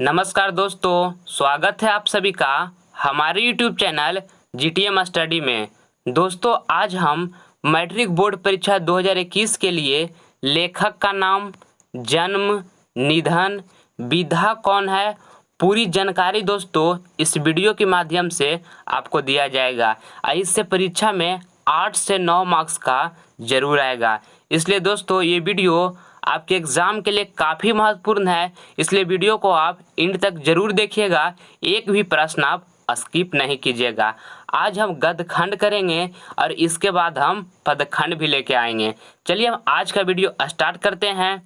नमस्कार दोस्तों, स्वागत है आप सभी का हमारे YouTube चैनल GTM स्टडी में। दोस्तों, आज हम मैट्रिक बोर्ड परीक्षा 2021 के लिए लेखक का नाम, जन्म, निधन, विधा कौन है, पूरी जानकारी दोस्तों इस वीडियो के माध्यम से आपको दिया जाएगा। इससे परीक्षा में 8 से 9 मार्क्स का जरूर आएगा। इसलिए दोस्तों ये वीडियो आपके एग्ज़ाम के लिए काफ़ी महत्वपूर्ण है, इसलिए वीडियो को आप एंड तक जरूर देखिएगा। एक भी प्रश्न आप स्किप नहीं कीजिएगा। आज हम गद्यखंड करेंगे और इसके बाद हम पदखंड भी लेके आएंगे। चलिए हम आज का वीडियो स्टार्ट करते हैं।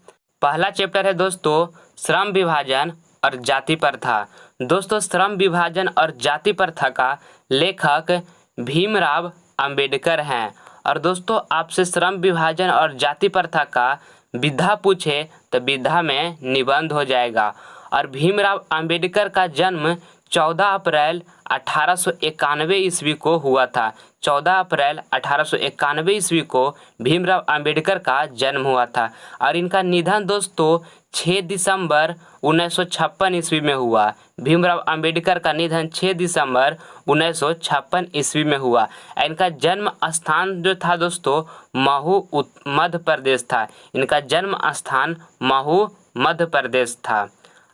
पहला चैप्टर है दोस्तों श्रम विभाजन और जाति प्रथा। दोस्तों, श्रम विभाजन और जाति प्रथा का लेखक भीमराव अंबेडकर हैं। और दोस्तों, आपसे श्रम विभाजन और जाति प्रथा का विधा पूछे तो विधा में निबंध हो जाएगा। और भीमराव अंबेडकर का जन्म 14 अप्रैल 1891 ईस्वी को हुआ था। 14 अप्रैल 1891 ईस्वी को भीमराव अंबेडकर का जन्म हुआ था। और इनका निधन दोस्तों 6 दिसंबर 1956 ईस्वी में हुआ। भीमराव अंबेडकर का निधन 6 दिसंबर 1956 ईस्वी में हुआ। इनका जन्म स्थान जो था दोस्तों महू मध्य प्रदेश था। इनका जन्म स्थान महू मध्य प्रदेश था।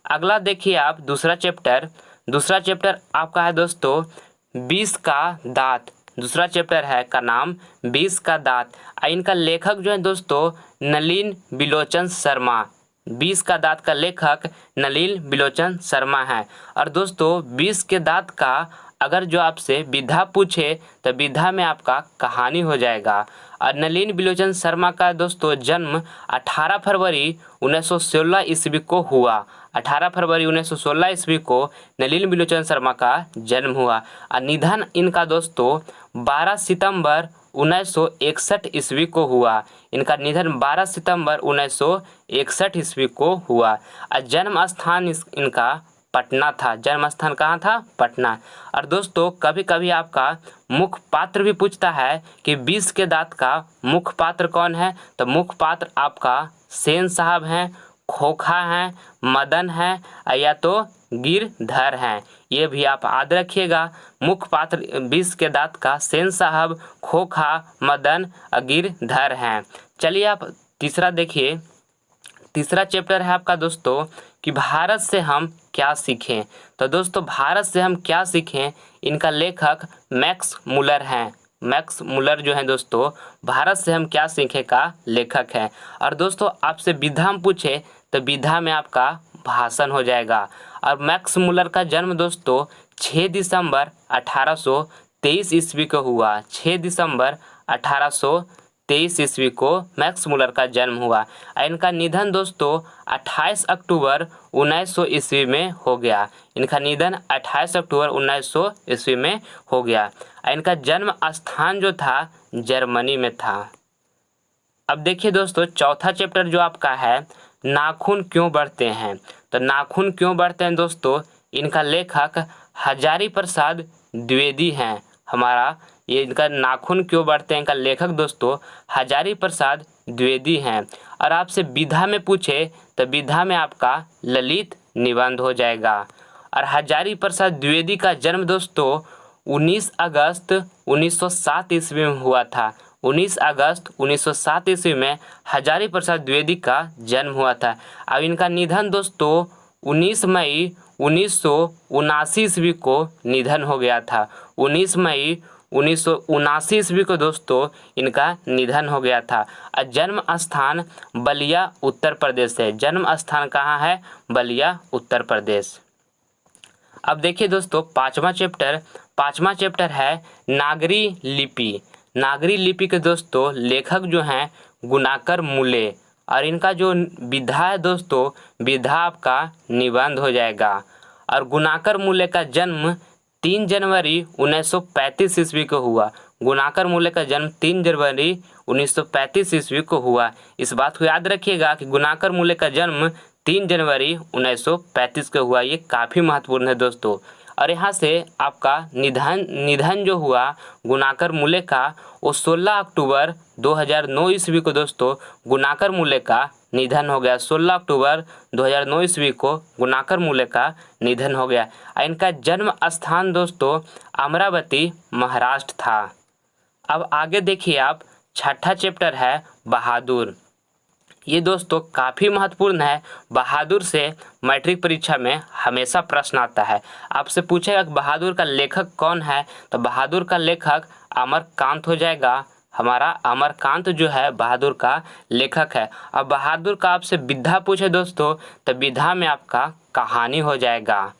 अगला देखिए आप दूसरा चैप्टर आपका है दोस्तों 20 का दांत। दूसरा चैप्टर है का नाम 20 का दांत। इनका लेखक जो है दोस्तों नलिन बिलोचन शर्मा। 20 का दांत का लेखक नलिन बिलोचन शर्मा है। और दोस्तों 20 के दांत का अगर जो आपसे विधा पूछे तो विधा में आपका कहानी हो जाएगा। और नलिन बिलोचन शर्मा का दोस्तों जन्म 18 फरवरी 1916 ईस्वी को हुआ। 18 फरवरी 1916 ईस्वी को नलिन बिलोचन शर्मा का जन्म हुआ। और निधन इनका दोस्तों 12 सितंबर 1961 ईस्वी को हुआ। इनका निधन 12 सितंबर 1961 ईस्वी को हुआ। और जन्म स्थान इनका पटना था। जन्म स्थान कहाँ था? पटना। और दोस्तों कभी कभी आपका मुख्य पात्र भी पूछता है कि 20 के दांत का मुख्य पात्र कौन है, तो मुख्य पात्र आपका सेन साहब हैं, खोखा हैं, मदन हैं या तो गिरधर हैं। ये भी आप याद रखिएगा। मुख्य पात्र 20 के दांत का सेन साहब, खोखा, मदन और गिरधर हैं। चलिए आप तीसरा देखिए। तीसरा चैप्टर है आपका दोस्तों कि भारत से हम क्या सीखें। तो दोस्तों भारत से हम क्या सीखें, इनका लेखक मैक्स मुलर हैं। मैक्स मुलर जो है दोस्तों भारत से हम क्या सीखें का लेखक है। और दोस्तों आपसे विधा में पूछे तो विधा में आपका भाषण हो जाएगा। और मैक्स मुलर का जन्म दोस्तों 6 दिसंबर 1823 ईस्वी को हुआ। 6 दिसंबर 1823 ईस्वी को मैक्स मुलर का जन्म हुआ। इनका निधन दोस्तों 28 अक्टूबर 1900 ईस्वी में हो गया। इनका निधन 28 अक्टूबर 1900 ईस्वी में हो गया। इनका जन्म स्थान जो था जर्मनी में था। अब देखिए दोस्तों चौथा चैप्टर जो आपका है नाखून क्यों बढ़ते हैं। तो नाखून क्यों बढ़ते हैं दोस्तों, इनका लेखक हजारी प्रसाद द्विवेदी हैं। हमारा ये इनका नाखून क्यों बढ़ते हैं इनका लेखक दोस्तों हजारी प्रसाद द्विवेदी हैं। और आपसे विधा में पूछे तो विधा में आपका ललित निबंध हो जाएगा। और हजारी प्रसाद द्विवेदी का जन्म दोस्तों 19 अगस्त 1907 ईस्वी में हुआ था। 19 अगस्त 1907 ईस्वी में हजारी प्रसाद द्विवेदी का जन्म हुआ था। अब इनका निधन दोस्तों 19 मई 1979 ईस्वी को निधन हो गया था। 19 मई 1979 ईस्वी को दोस्तों इनका निधन हो गया था। और जन्म स्थान बलिया उत्तर प्रदेश है। जन्म स्थान कहाँ है? बलिया उत्तर प्रदेश। अब देखिए दोस्तों पांचवा चैप्टर है नागरी लिपि। नागरी लिपि के दोस्तों लेखक जो हैं गुणाकर मूले। और इनका जो विधा है दोस्तों विधा आपका निबंध हो जाएगा। और गुणाकर मूले का जन्म 3 जनवरी 1935 ईस्वी को हुआ। गुणाकर मूले का जन्म 3 जनवरी 1935 ईस्वी को हुआ। इस बात को याद रखिएगा कि गुणाकर मूले का जन्म 3 जनवरी 1935 को हुआ। ये काफ़ी महत्वपूर्ण है दोस्तों। और यहाँ से आपका निधन जो हुआ गुणाकर मूले का वो 16 अक्टूबर 2009 ईस्वी को दोस्तों गुणाकर मूले का निधन हो गया। 16 अक्टूबर 2009 ईस्वी को गुणाकर मूले का निधन हो गया। इनका जन्म स्थान दोस्तों अमरावती महाराष्ट्र था। अब आगे देखिए आप, छठा चैप्टर है बहादुर। ये दोस्तों काफ़ी महत्वपूर्ण है। बहादुर से मैट्रिक परीक्षा में हमेशा प्रश्न आता है। आपसे पूछेगा कि बहादुर का लेखक कौन है, तो बहादुर का लेखक अमरकांत हो जाएगा। हमारा अमरकांत जो है बहादुर का लेखक है। अब बहादुर का आपसे विधा पूछे दोस्तों, तो विधा में आपका कहानी हो जाएगा।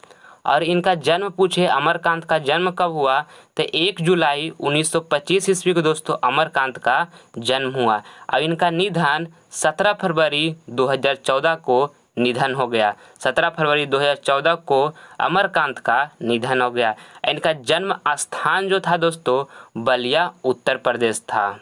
और इनका जन्म पूछे, अमरकांत का जन्म कब हुआ, तो 1 जुलाई 1925 ईस्वी को दोस्तों अमरकांत का जन्म हुआ। और इनका निधन 17 फरवरी 2014 को निधन हो गया। 17 फरवरी 2014 को अमरकांत का निधन हो गया। इनका जन्म स्थान जो था दोस्तों बलिया उत्तर प्रदेश था।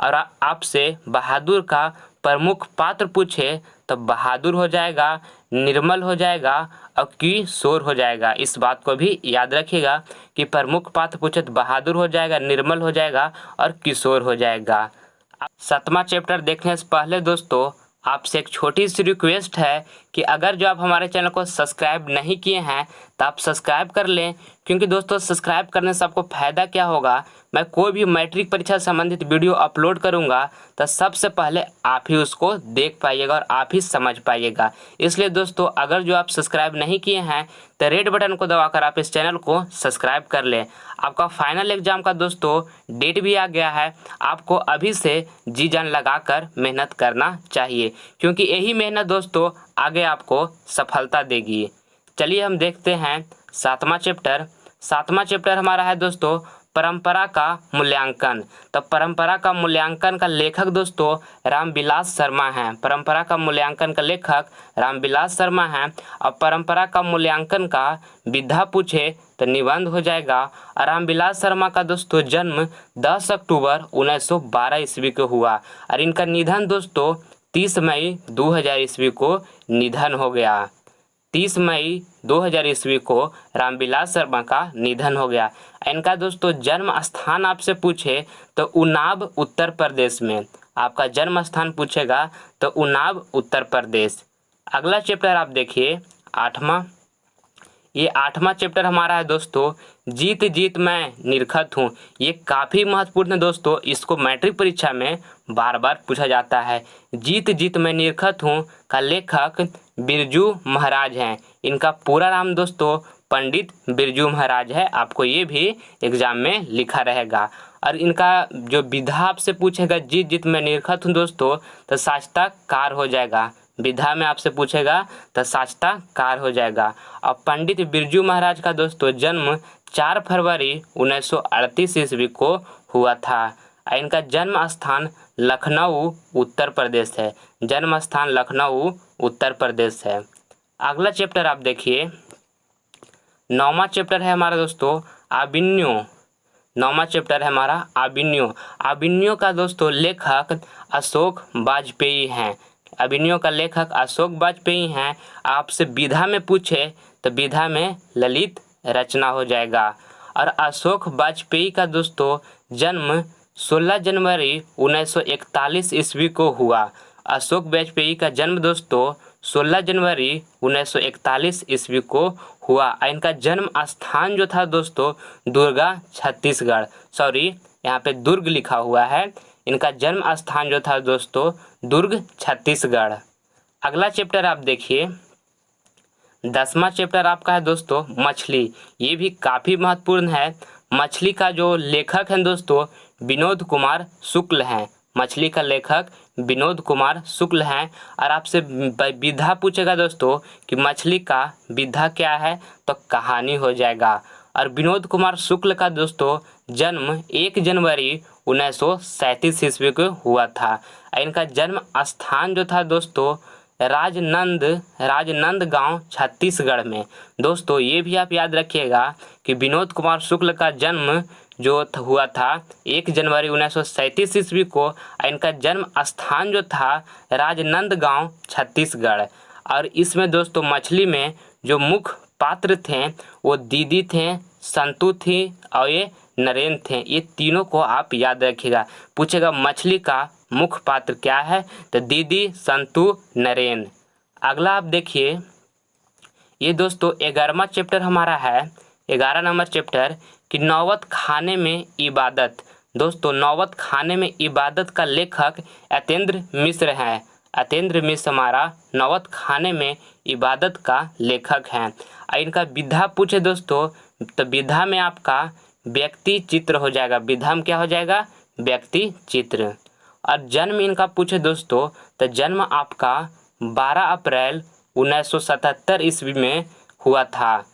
और आपसे बहादुर का प्रमुख पात्र पूछे, तो बहादुर हो जाएगा, निर्मल हो जाएगा और किशोर हो जाएगा। इस बात को भी याद रखिएगा कि प्रमुख पात्र पूछे तो बहादुर हो जाएगा, निर्मल हो जाएगा और किशोर हो जाएगा। 7वां चैप्टर देखने से पहले दोस्तों आपसे एक छोटी सी रिक्वेस्ट है कि अगर जो आप हमारे चैनल को सब्सक्राइब नहीं किए हैं तो आप सब्सक्राइब कर लें, क्योंकि दोस्तों सब्सक्राइब करने से आपको फ़ायदा क्या होगा, मैं कोई भी मैट्रिक परीक्षा से संबंधित वीडियो अपलोड करूंगा तो सबसे पहले आप ही उसको देख पाइएगा और आप ही समझ पाइएगा। इसलिए दोस्तों अगर जो आप सब्सक्राइब नहीं किए हैं तो रेड बटन को दबाकर आप इस चैनल को सब्सक्राइब कर लें। आपका फाइनल एग्जाम का दोस्तों डेट भी आ गया है। आपको अभी से जी जान लगाकर मेहनत करना चाहिए, क्योंकि यही मेहनत दोस्तों आगे आपको सफलता देगी। चलिए हम देखते हैं 7वां चैप्टर। 7वां चैप्टर हमारा है दोस्तों परंपरा का मूल्यांकन। तो परंपरा का मूल्यांकन का लेखक दोस्तों रामविलास शर्मा हैं। परंपरा का मूल्यांकन का लेखक रामविलास शर्मा हैं। और परंपरा का मूल्यांकन का विधा पूछे तो निबंध हो जाएगा। और रामविलास शर्मा का दोस्तों जन्म 10 अक्टूबर 1912 ईस्वी को हुआ। और इनका निधन दोस्तों 30 मई 2000 ईस्वी को निधन हो गया। 30 मई 2000 ईस्वी को रामविलास शर्मा का निधन हो गया। इनका दोस्तों जन्म स्थान आपसे पूछे तो उन्नाव उत्तर प्रदेश में। आपका जन्म स्थान पूछेगा तो उन्नाव उत्तर प्रदेश। अगला चैप्टर आप देखिए 8वां। ये 8वां चैप्टर हमारा है दोस्तों जीत जीत मैं निरखत हूँ। ये काफ़ी महत्वपूर्ण है दोस्तों, इसको मैट्रिक परीक्षा में बार बार पूछा जाता है। जीत जीत मैं निरखत हूँ का लेखक बिरजू महाराज हैं। इनका पूरा नाम दोस्तों पंडित बिरजू महाराज है। आपको ये भी एग्जाम में लिखा रहेगा। और इनका जो विधा आपसे पूछेगा जीत जीत मैं निरखत हूँ दोस्तों, तो साचता कार हो जाएगा। विधा में आपसे पूछेगा तो साचता कार हो जाएगा। और पंडित बिरजू महाराज का दोस्तों जन्म 4 फरवरी 1938 ईस्वी को हुआ था। इनका जन्म स्थान लखनऊ उत्तर प्रदेश है। जन्म स्थान लखनऊ उत्तर प्रदेश है। अगला चैप्टर आप देखिए 9वां चैप्टर है हमारा दोस्तों आबिन्यो। 9वां चैप्टर है हमारा आबिन्यो। आबिन्यो का दोस्तों लेखक अशोक वाजपेयी हैं। अभिनयों का लेखक अशोक वाजपेयी हैं। आपसे विधा में पूछे तो विधा में ललित रचना हो जाएगा। और अशोक वाजपेयी का दोस्तों जन्म 16 जनवरी 1941 ईस्वी को हुआ। अशोक वाजपेयी का जन्म दोस्तों 16 जनवरी 1941 ईस्वी को हुआ। इनका जन्म स्थान जो था दोस्तों दुर्गा छत्तीसगढ़, सॉरी यहाँ पे दुर्ग लिखा हुआ है। इनका जन्म स्थान जो था दोस्तों दुर्ग छत्तीसगढ़। अगला चैप्टर आप देखिए 10वां चैप्टर आपका है दोस्तों मछली। ये भी काफ़ी महत्वपूर्ण है। मछली का जो लेखक हैं दोस्तों विनोद कुमार शुक्ल हैं। मछली का लेखक विनोद कुमार शुक्ल हैं। और आपसे विधा पूछेगा दोस्तों कि मछली का विधा क्या है, तो कहानी हो जाएगा। और विनोद कुमार शुक्ल का दोस्तों जन्म 1 जनवरी 1937 ईस्वी को हुआ था। इनका जन्म स्थान जो था दोस्तों राजनंदगांव छत्तीसगढ़ में। दोस्तों ये भी आप याद रखिएगा कि विनोद कुमार शुक्ल का जन्म जो हुआ था 1 जनवरी 1937 ईस्वी को। इनका जन्म स्थान जो था राजनंदगांव छत्तीसगढ़। और इसमें दोस्तों मछली में जो मुख्य पात्र थे वो दीदी थे, संतू थी और ये नरेन थे। ये तीनों को आप याद रखिएगा। पूछेगा मछली का मुख्य पात्र क्या है? तो दीदी संतू नरेन। अगला आप देखिए, ये दोस्तों 11वां चैप्टर हमारा है, 11 नंबर चैप्टर कि नौबत खाने में इबादत। दोस्तों नौबत खाने में इबादत का लेखक यतेंद्र मिश्र हैं। यतेंद्र मिश्र हमारा नौबत खाने में इबादत का लेखक हैं। इनका विधा पूछे दोस्तों, तो विधा में आपका व्यक्ति चित्र हो जाएगा। विधा में क्या हो जाएगा? व्यक्ति चित्र। और जन्म इनका पूछे दोस्तों, तो जन्म आपका 12 अप्रैल 1977 ईस्वी में हुआ था।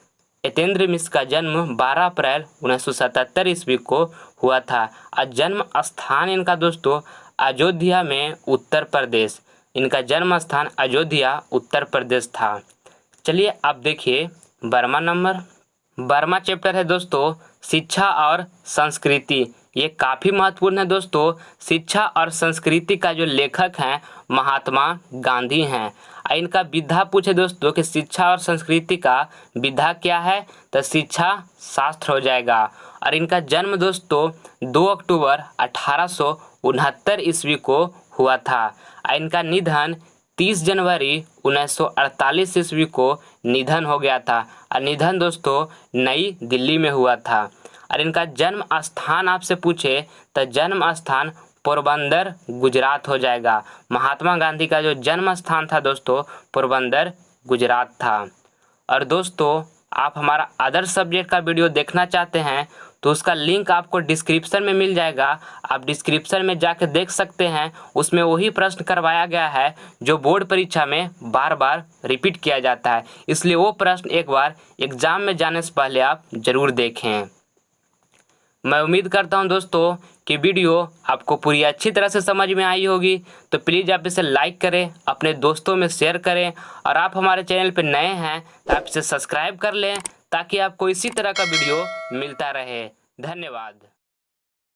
यतेंद्र मिश्र का जन्म 12 अप्रैल 1977 ईस्वी को हुआ था। और जन्म स्थान इनका दोस्तों अयोध्या में उत्तर प्रदेश। इनका जन्म स्थान अयोध्या उत्तर प्रदेश था। चलिए आप देखिए 12वां चैप्टर है दोस्तों शिक्षा और संस्कृति। ये काफ़ी महत्वपूर्ण है दोस्तों। शिक्षा और संस्कृति का जो लेखक हैं महात्मा गांधी हैं। इनका विधा पूछे दोस्तों कि शिक्षा और संस्कृति का विधा क्या है? तो शिक्षा शास्त्र हो जाएगा। और इनका जन्म दोस्तों 2 अक्टूबर 1869 ईस्वी को हुआ था। इनका निधन 30 जनवरी 1948 ईस्वी को निधन हो गया था। और निधन दोस्तों नई दिल्ली में हुआ था। और इनका जन्म स्थान आपसे पूछे तो जन्म स्थान पोरबंदर गुजरात हो जाएगा। महात्मा गांधी का जो जन्म स्थान था दोस्तों पोरबंदर गुजरात था। और दोस्तों आप हमारा अदर सब्जेक्ट का वीडियो देखना चाहते हैं तो उसका लिंक आपको डिस्क्रिप्शन में मिल जाएगा। आप डिस्क्रिप्शन में जाकर देख सकते हैं। उसमें वही प्रश्न करवाया गया है जो बोर्ड परीक्षा में बार बार रिपीट किया जाता है, इसलिए वो प्रश्न एक बार एग्ज़ाम में जाने से पहले आप ज़रूर देखें। मैं उम्मीद करता हूं दोस्तों कि वीडियो आपको पूरी अच्छी तरह से समझ में आई होगी। तो प्लीज़ आप इसे लाइक करें, अपने दोस्तों में शेयर करें, और आप हमारे चैनल पर नए हैं तो आप इसे सब्सक्राइब कर लें ताकि आपको इसी तरह का वीडियो मिलता रहे। धन्यवाद।